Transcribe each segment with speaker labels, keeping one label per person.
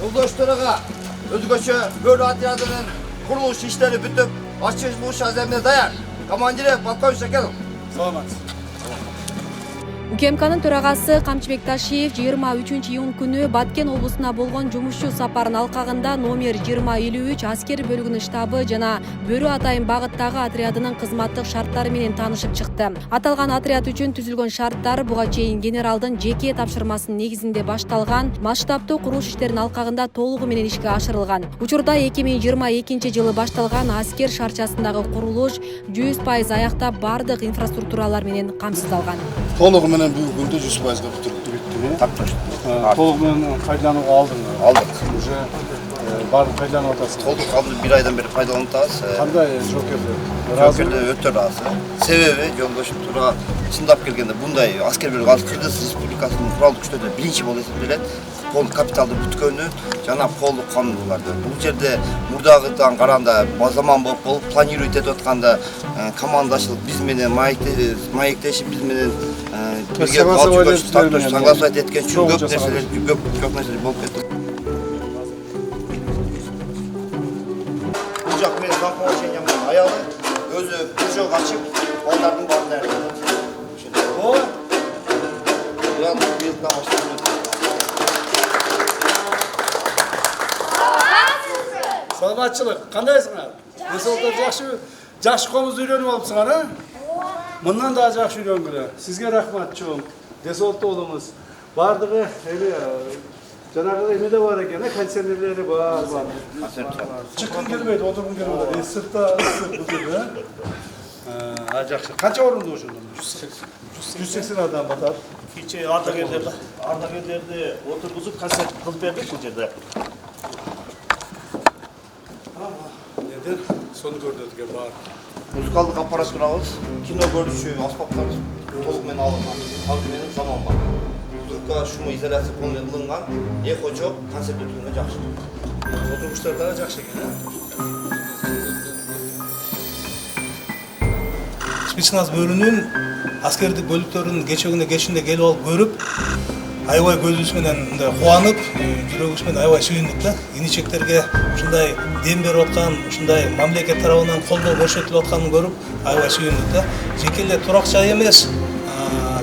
Speaker 1: Yoldaşlarına özgöçü bölü atyadının kuruluş işleri bütüp açılmış azemine dayan. Komandiri Polkovnik Şekerov.
Speaker 2: Salamat.
Speaker 3: УКМКнын төрагасы Камчыбек Ташиев 23-июнь күнү Баткен облусуна болгон жумушчу сапарын алкагында номер 2053 аскери бөлүгүнүн штабы жана Бөрү Атайын багыттагы отрядынын кызматтык шарттары менен таанышып чыкты. Аталган отряд үчүн түзүлгөн шарттар буга чейин генералдын жеке тапшырмасынын негизинде башталган масштабдуу курулуш иштеринин алкагында толугу менен ишке ашырылган. Учурда 2022-жылы башталган аскер шарчасындагы курулуш 100% аяктап бардык инфраструктуралар менен камсыздалган.
Speaker 2: Толугу менен бүгүнкү күндө 100%га бүттү.
Speaker 1: Так точно.
Speaker 2: Толугу менен пайдаланууга алдыңыз.
Speaker 1: Алдык.
Speaker 2: Уже баардык пайдаланып атасыз.
Speaker 1: Толук алды bir aydan beri пайдаланып атабыз.
Speaker 2: Кандай жоокерлер?
Speaker 1: Жоокерлер өтө ыраазы. Себеби жолдошум туура чындап келгенде мындай аскер бөлүгү азыр Кыргыз Республикасынын куралдык күчтөрүндө биринчи болуп эсептелет. Колдук капиталды бүткөнү жана колдук канундууларды. Бул жерде мурдагыдан караганда заман болуп планирует этип атканда командачылык биз менен маектешип биз менен согласовать эткен үчүн көп нерселер болуп кетти. Бул жак менен заполнением аялы өзү кружок ачып балдардын баарын даярдайт. О! Уян бирден баштап.
Speaker 2: Саламатчылык, кандайсыңар? Эсолдор жакшы комуз үйрөнүп алыпсыңар, а? Мындан да жакшы үйрөнгүлө. Сизге рахмат чоң. Десолтто болуңуз. Бардыгы эми жанагы эмеде бар экен, кондиционерлери бар. Чыккың келбейт, отургуң келбейт. Сыртта ысык бул жерде, а? Жакшы. Канча орунду ошондо? 180 адам батат.
Speaker 4: Кече ардагерлерди отургузуп концерт кылып бердик бул жерде.
Speaker 2: Сону көрдүгө бар.
Speaker 1: Музыкалдык аппаратурабыз, кино көрүүчү аспаптарыбыз толук менен алынган. Ал менен заманбап. Трубка шуму изоляция полный кылынган. Эхо жок, концерт өткөнгө жакшы.
Speaker 2: Отургучтар да жакшы экен,
Speaker 4: Спецназ бөлүнүн аскердик бөлүктөрүнүн кечинде келип алып көрүп, аябай көзүбүз менен мындай кубанып, жүрөгүбүз менен аябай сүйүндүк да. Иничектерге ушундай дем берип аткан, ушундай мамлекет тарабынан колдоо көрсөтүлүп атканын көрүп, аябай сүйүндүк да. Жеке эле турак жай эмес,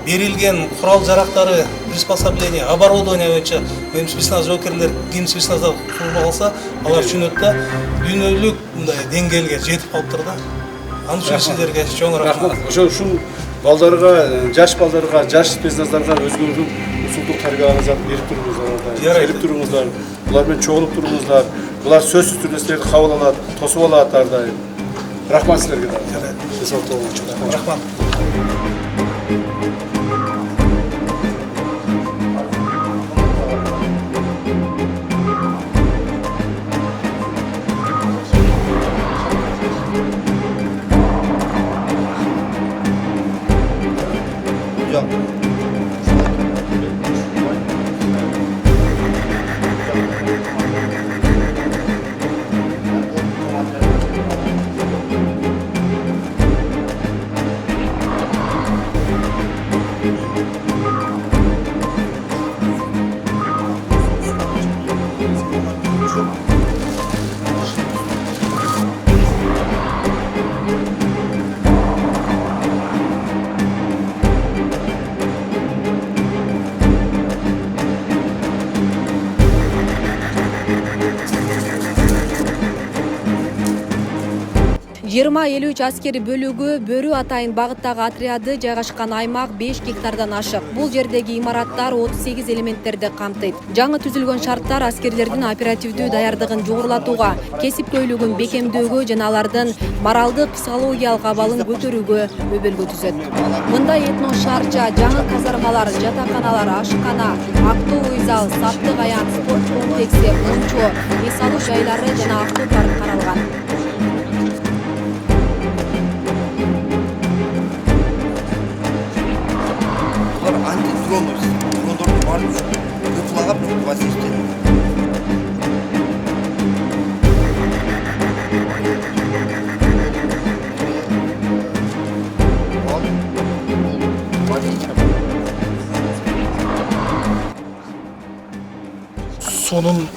Speaker 4: берилген курал жарактары, приспособление, оборудование боюнча эми спецназ жоокерлер ким спецназда курулуп алса, алар түшүнөт да, дүйнөлүк мындай деңгээлге жетип калыптыр да. Аны үчүн сиздерге чоң рахмат.
Speaker 2: Ошол балдарга, жаш балдарга, жаш спецназдарга өзгөрүп ушулдук тарбияңызды берип туруңуздар, келип туруңуздар, булар менен чогулуп туруңуздар. Булар сөзсүз түрдө силерди кабыл алат, тосуп алат ар дайым. Рахмат силерге да.
Speaker 4: Рахмат.
Speaker 3: Жыйырма 53 аскери бөлүгү Бөрү Атайын багыттагы отряды жайгашкан аймак 5 гектардан ашык. Бул жердеги имараттар 38 элементтерди камтыйт. Жаңы түзүлгөн шарттар аскерлердин оперативдүү даярдыгын жогорулатууга, кесиптүүлүгүн бекемдөөгө жана алардын моралдык, психологиялык абалын көтөрүүгө өбөлгө түзөт. Мындай этно шарча, жаңы казармалар, жатаканалар, ашкана, актовый зал, саптык аян, спорт комплекси, ончо, эс алуу жайлары жана автопарк каралган.
Speaker 1: Дрондорду баары кыплагап воздействие.
Speaker 4: Сонун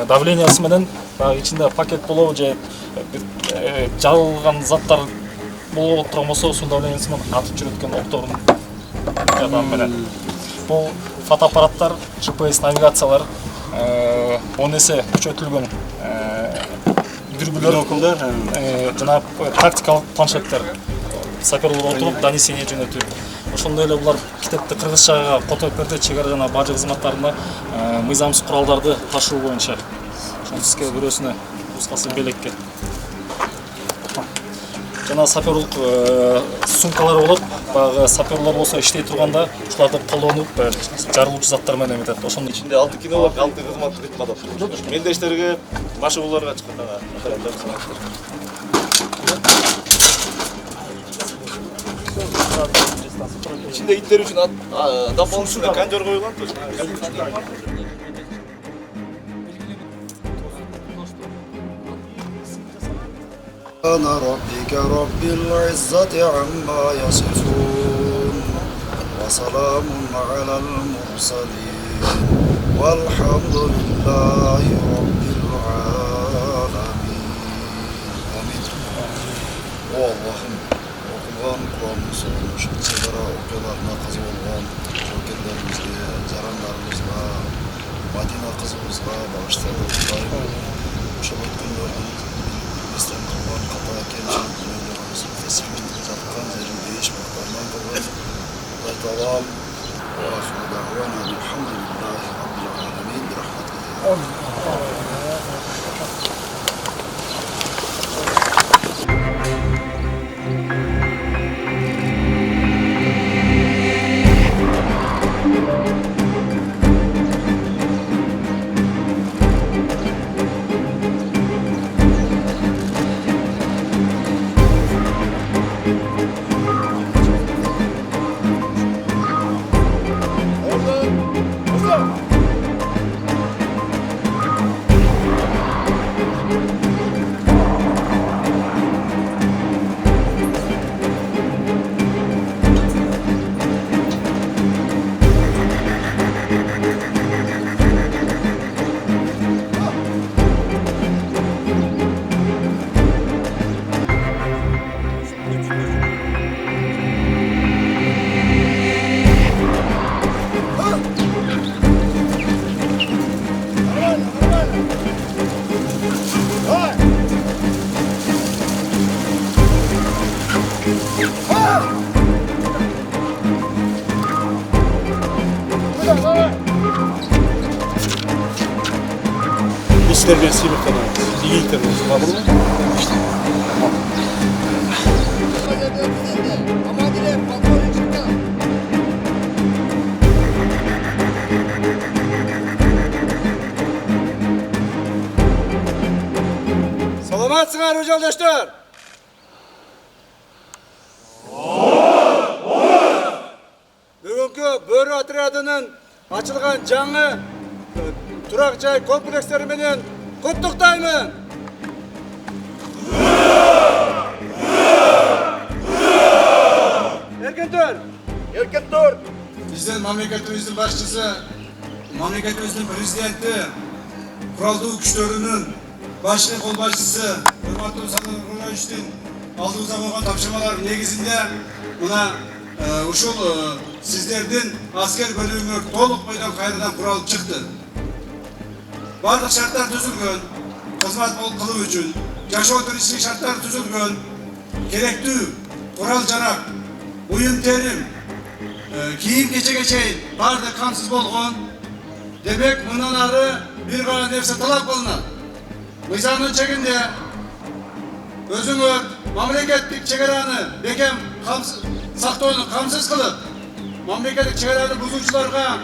Speaker 5: давлениясы менен баягы ичинде пакет болобу же жарылган заттар болуп турган болсо ушул давлениясы менен атып жүрөт экен окторун жардамы менен. Бул фотоаппараттар, GPS навигациялар 10 эсе күчөтүлгөн дүрбүлөр, жана тактикалык планшеттер. Саперлор отуруп донесение жөнөтүп, ошондой эле булар Китепте кыргызчага кото перде чек ара жана бажы кызматтарында мыйзамсыз куралдарды ташуу боюнча ошону сизге бирөөсүнө кыскасы белекке. Жана саперлык сумкалар болот. Баягы саперлор болсо иштей турганда ушуларды колдонуп жарылуучу заттар менен эметет. Ошонун
Speaker 6: İçinde 6 kilo var, 6 kızmat ritmi adam. Mendeşlerine, başı bullarına çıkıyor. İçinde itler için dapolun üstüne kancar koyulan.
Speaker 7: سبحان ربك رب العزة عما يصفون وسلام على المرسلين والحمد لله رب العالمين. Amin. O Allah'ım okulan Kur'an'ın sorulmuş sigara okularına kızı olan jokerlerimizge, jaranlarımızga, Madina kızımızga bağışlayalım. Uşak günlerden bizden kalan kata kemçiliklerimiz fesiflikte zatkan zerinde iş baklarından dolayı Allah Teala ve ahire da'vana elhamdülillahi rabbil alemin bi rahmetihi.
Speaker 6: Biz terbiyesi bir kadar. İyi terbiyesi. Var mı?
Speaker 2: Саламатсыңар жолдоштор. Бүгүнкү бөрү отрядынын ачылган жаңы турак жай комплекстери менен куттуктаймын. Эркен төр.
Speaker 8: Биздин мамлекетибиздин башчысы, мамлекетибиздин президенти, куралдуу күчтөрүнүн башкы кол башчысы урматтуу Садыр Нурбаевичтин алдыбызга койгон тапшырмалар негизинде мына ушул сиздердин аскер бөлүгүңөр толук бойдон кайрадан куралып чыкты. Бардык шарттар түзүлгөн, кызмат кылуу үчүн жашоо тиричилик шарттары түзүлгөн, керектүү курал жарак, уюм терим, кийим кечеге чейин баардык камсыз болгон. Демек мындан ары бир гана нерсе талап кылынат. Мыйзамдын чегинде өзүңөр мамлекеттик чек араны бекем сактоону камсыз кылып, мамлекеттик чек араны бузуучуларга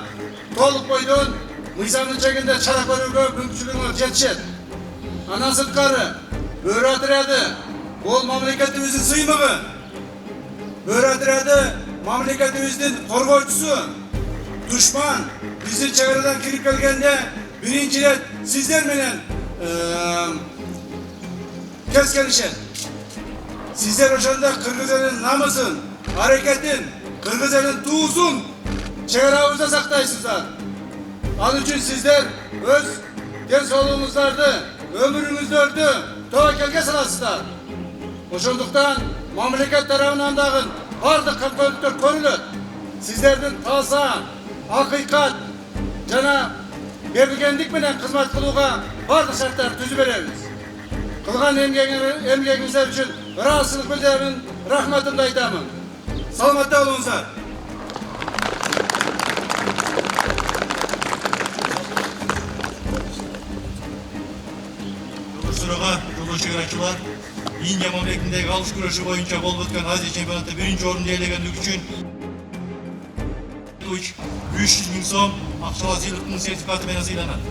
Speaker 8: толук бойдон мыйзамдын чегинде чара көрүүгө мүмкүнчүлүгүңөр жетишет. Андан сырткары бөрү отряды бул мамлекетибиздин сыймыгы. Бөрү отряды мамлекетибиздин коргоочусу. Душман биздин чек арадан кирип келгенде биринчи рет сиздер менен кез келишет. Сиздер ошондо кыргыз элинин намысын, аракетин, кыргыз элинин туусун чек арабызда сактайсыздар. Ал үчүн сиздер өз dен соолугуңуздарды, өмүрүңүздөрдү тобокелге саласыздар. Ошондуктан мамлекет тарабынан дагы бардык камкөрлүктөр көрүлөт. Сиздердин таза, акыйкат жана берилгендик менен кызмат кылууга бардык шарттарды түзүп беребиз. Кылган эмгегиңиздер үчүн ыраазычылык билдиребин, рахматымды айтамын. Саламатта болуңуздар.
Speaker 9: Жолдошторго, жолдош чыгарачылар, Индия мамлекетиндеги алыш күрөшү боюнча болуп өткөн Азия чемпионатта 1-орунду ээлегендиги үчүн 300 000 сом акчалуу сыйлыктын сертификаты менен сыйланат.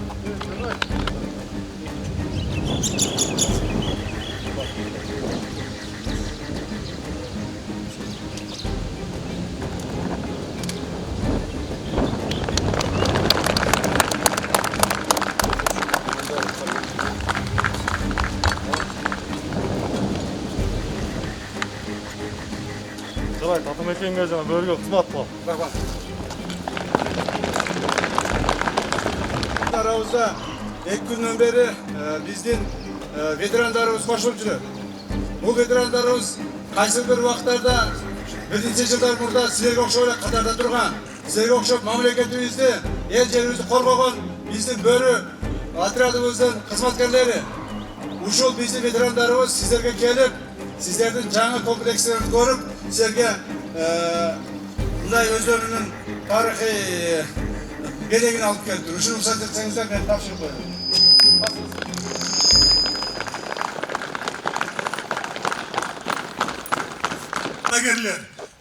Speaker 6: жарайт, атамекенге жана бөлгө кызмат кылам.
Speaker 8: Рахмат. Арабызда 2 күндөн бери биздин ветерандарыбыз кошулуп жүрөт. Бул ветерандарыбыз кайсы бир убактарда биринчи жылдар мурда силерге окшоп эле катарда турган, силерге окшоп мамлекетибизди, эл жерибизди коргогон биздин бөрү отрядыбыздын кызматкерлери. Ушул биздин ветерандарыбыз сиздерге келип, сиздердин жаңы комплекстерди көрүп, силерге мындай өздөрүнүн тарыхый белегин алып келди. Ушуну рухсат этсеңиздер, мен тапшырып коеюн.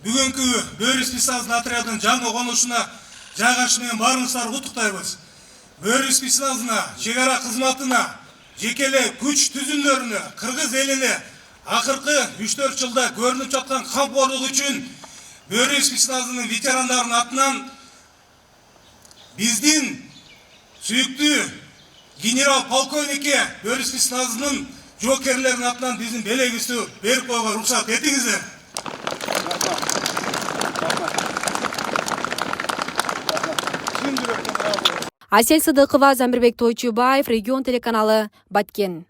Speaker 4: Бүгүнкү Бөрү спецназынын отрядынын жаңы конушуна жайгашуу менен баарыңыздарды куттуктайбыз. Бөрү спецназына, чек ара кызматына, жеке эле күч түзүмдөрүнө, кыргыз элине акыркы 3-4 жылда көрүнүп жаткан камкорлук үчүн Бөрү спецназынын ветерандарынын атынан биздин сүйүктүү генерал полковникке Бөрү спецназынын жоокерлеринин атынан биздин белегибизди берип коюуга уруксат этиңиздер.
Speaker 3: Асель Сыдыкова, Замирбек Тойчубаев, Регион телеканалы, Баткен.